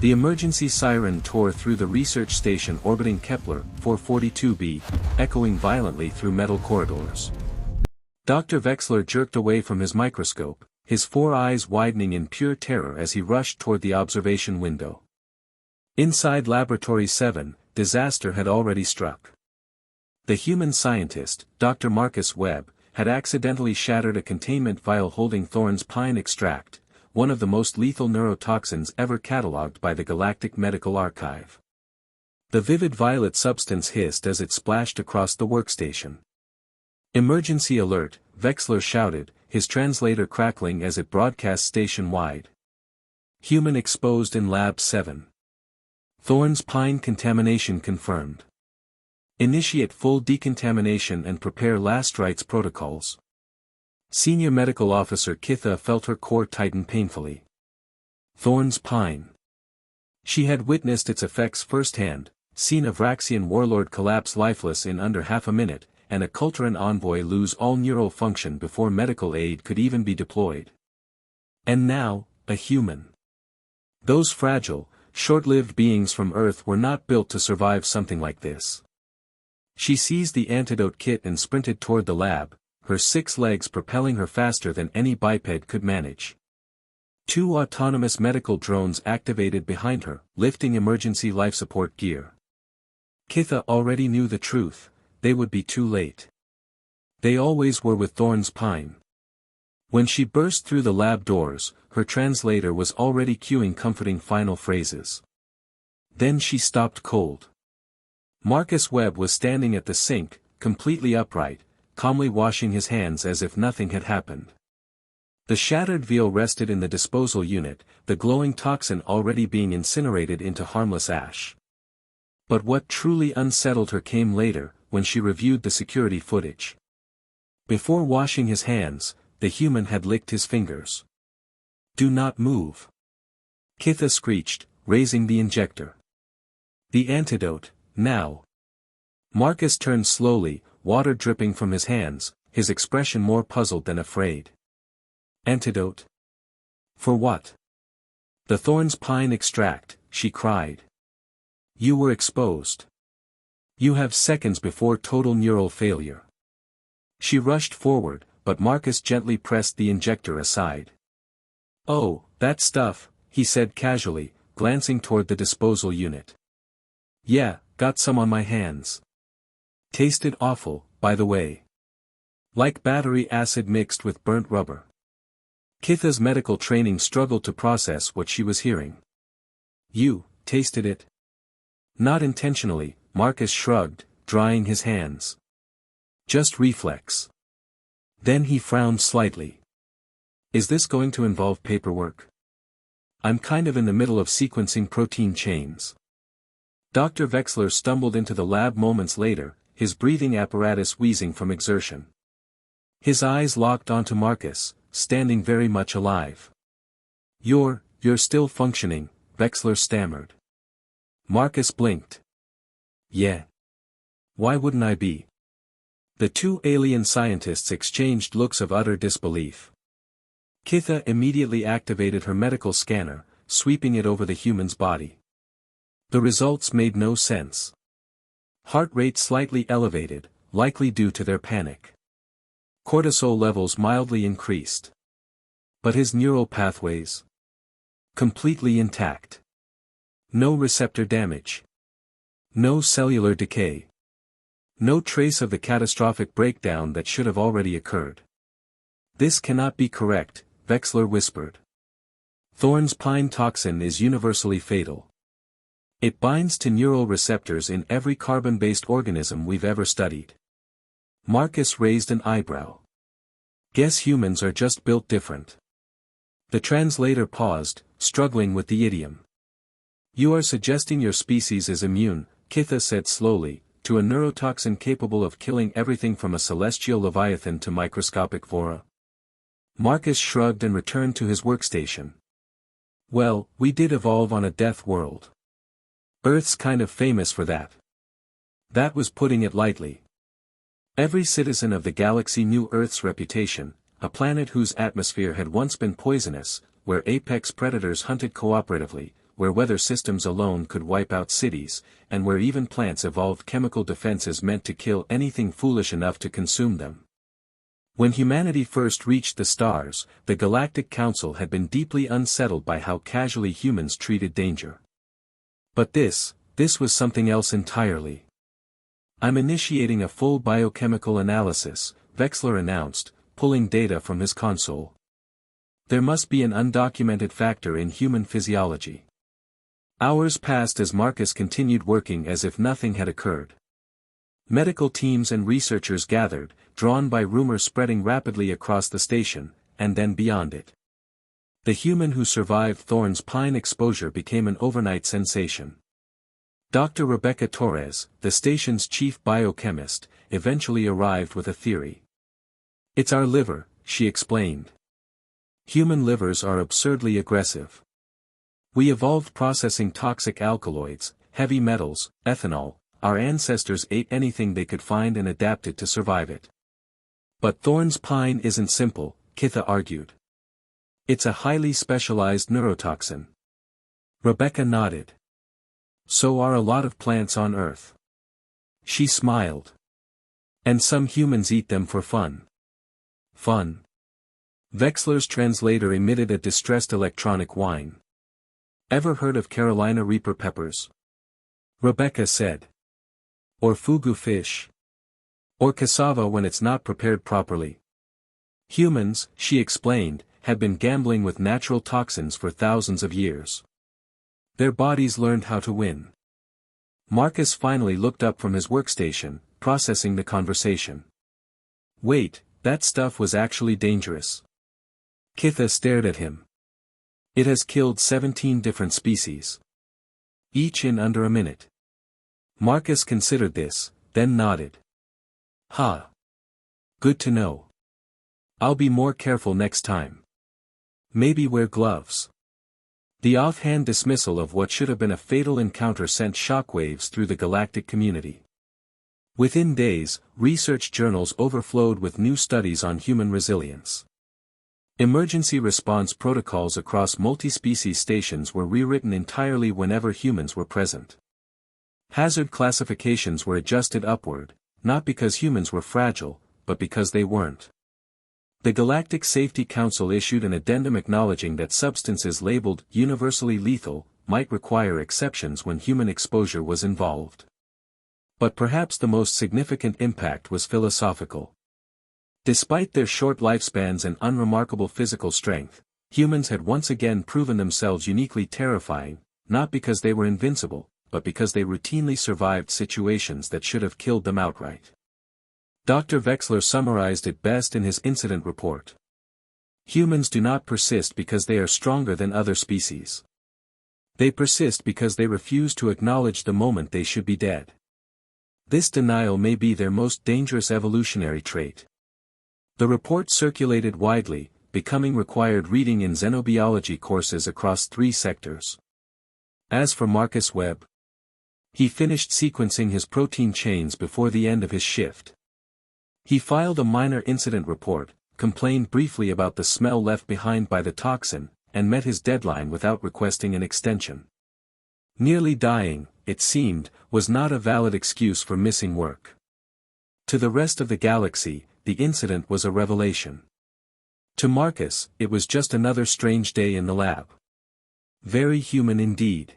The emergency siren tore through the research station orbiting Kepler 442b, echoing violently through metal corridors. Dr. Wexler jerked away from his microscope, his four eyes widening in pure terror as he rushed toward the observation window. Inside Laboratory 7, disaster had already struck. The human scientist, Dr. Marcus Webb, had accidentally shattered a containment vial holding Thorn's pine extract, one of the most lethal neurotoxins ever catalogued by the Galactic Medical Archive. The vivid violet substance hissed as it splashed across the workstation. "Emergency alert," Wexler shouted, his translator crackling as it broadcast station-wide. "Human exposed in Lab 7. Thorn's pine contamination confirmed. Initiate full decontamination and prepare last rites protocols." Senior Medical Officer Kitha felt her core tighten painfully. Thorn's pine. She had witnessed its effects firsthand, seen a Vraxian warlord collapse lifeless in under half a minute, and a Kulturan envoy lose all neural function before medical aid could even be deployed. And now, a human. Those fragile, short-lived beings from Earth were not built to survive something like this. She seized the antidote kit and sprinted toward the lab, her 6 legs propelling her faster than any biped could manage. 2 autonomous medical drones activated behind her, lifting emergency life support gear. Kitha already knew the truth, they would be too late. They always were with Thorn's pine. When she burst through the lab doors, her translator was already cueing comforting final phrases. Then she stopped cold. Marcus Webb was standing at the sink, completely upright, calmly washing his hands as if nothing had happened. The shattered vial rested in the disposal unit, the glowing toxin already being incinerated into harmless ash. But what truly unsettled her came later, when she reviewed the security footage. Before washing his hands, the human had licked his fingers. "Do not move," Kitha screeched, raising the injector. "The antidote, now." Marcus turned slowly, water dripping from his hands, his expression more puzzled than afraid. "Antidote? For what?" "The Thorn's pine extract," she cried. "You were exposed. You have seconds before total neural failure." She rushed forward, but Marcus gently pressed the injector aside. "Oh, that stuff," he said casually, glancing toward the disposal unit. "Yeah, got some on my hands. Tasted awful, by the way. Like battery acid mixed with burnt rubber." Kitha's medical training struggled to process what she was hearing. "You tasted it?" "Not intentionally," Marcus shrugged, drying his hands. "Just reflex." Then he frowned slightly. "Is this going to involve paperwork? I'm kind of in the middle of sequencing protein chains." Dr. Wexler stumbled into the lab moments later, his breathing apparatus wheezing from exertion. His eyes locked onto Marcus, standing very much alive. You're still functioning," Wexler stammered. Marcus blinked. "Yeah. Why wouldn't I be?" The 2 alien scientists exchanged looks of utter disbelief. Kitha immediately activated her medical scanner, sweeping it over the human's body. The results made no sense. Heart rate slightly elevated, likely due to their panic. Cortisol levels mildly increased. But his neural pathways? Completely intact. No receptor damage. No cellular decay. No trace of the catastrophic breakdown that should have already occurred. "This cannot be correct," Wexler whispered. "Thorn's pine toxin is universally fatal. It binds to neural receptors in every carbon-based organism we've ever studied." Marcus raised an eyebrow. "Guess humans are just built different." The translator paused, struggling with the idiom. "You are suggesting your species is immune," Kitha said slowly, "to a neurotoxin capable of killing everything from a celestial leviathan to microscopic vora?" Marcus shrugged and returned to his workstation. "Well, we did evolve on a death world. Earth's kind of famous for that." That was putting it lightly. Every citizen of the galaxy knew Earth's reputation, a planet whose atmosphere had once been poisonous, where apex predators hunted cooperatively, where weather systems alone could wipe out cities, and where even plants evolved chemical defenses meant to kill anything foolish enough to consume them. When humanity first reached the stars, the Galactic Council had been deeply unsettled by how casually humans treated danger. But this was something else entirely. "I'm initiating a full biochemical analysis," Wexler announced, pulling data from his console. "There must be an undocumented factor in human physiology." Hours passed as Marcus continued working as if nothing had occurred. Medical teams and researchers gathered, drawn by rumors spreading rapidly across the station, and then beyond it. The human who survived Thorn's pine exposure became an overnight sensation. Dr. Rebecca Torres, the station's chief biochemist, eventually arrived with a theory. "It's our liver," she explained. "Human livers are absurdly aggressive. We evolved processing toxic alkaloids, heavy metals, ethanol. Our ancestors ate anything they could find and adapted to survive it." "But Thorn's pine isn't simple," Kitha argued. "It's a highly specialized neurotoxin." Rebecca nodded. "So are a lot of plants on Earth." She smiled. "And some humans eat them for fun." "Fun?" Wexler's translator emitted a distressed electronic whine. "Ever heard of Carolina Reaper peppers?" Rebecca said. "Or fugu fish? Or cassava when it's not prepared properly?" Humans, she explained, had been gambling with natural toxins for thousands of years. Their bodies learned how to win. Marcus finally looked up from his workstation, processing the conversation. "Wait, that stuff was actually dangerous." Kitha stared at him. "It has killed 17 different species. Each in under a minute." Marcus considered this, then nodded. "Ha. Good to know. I'll be more careful next time. Maybe wear gloves." The offhand dismissal of what should have been a fatal encounter sent shockwaves through the galactic community. Within days, research journals overflowed with new studies on human resilience. Emergency response protocols across multi-species stations were rewritten entirely whenever humans were present. Hazard classifications were adjusted upward, not because humans were fragile, but because they weren't. The Galactic Safety Council issued an addendum acknowledging that substances labeled universally lethal might require exceptions when human exposure was involved. But perhaps the most significant impact was philosophical. Despite their short lifespans and unremarkable physical strength, humans had once again proven themselves uniquely terrifying, not because they were invincible, but because they routinely survived situations that should have killed them outright. Dr. Wexler summarized it best in his incident report. "Humans do not persist because they are stronger than other species. They persist because they refuse to acknowledge the moment they should be dead. This denial may be their most dangerous evolutionary trait." The report circulated widely, becoming required reading in xenobiology courses across 3 sectors. As for Marcus Webb, he finished sequencing his protein chains before the end of his shift. He filed a minor incident report, complained briefly about the smell left behind by the toxin, and met his deadline without requesting an extension. Nearly dying, it seemed, was not a valid excuse for missing work. To the rest of the galaxy, the incident was a revelation. To Marcus, it was just another strange day in the lab. Very human indeed.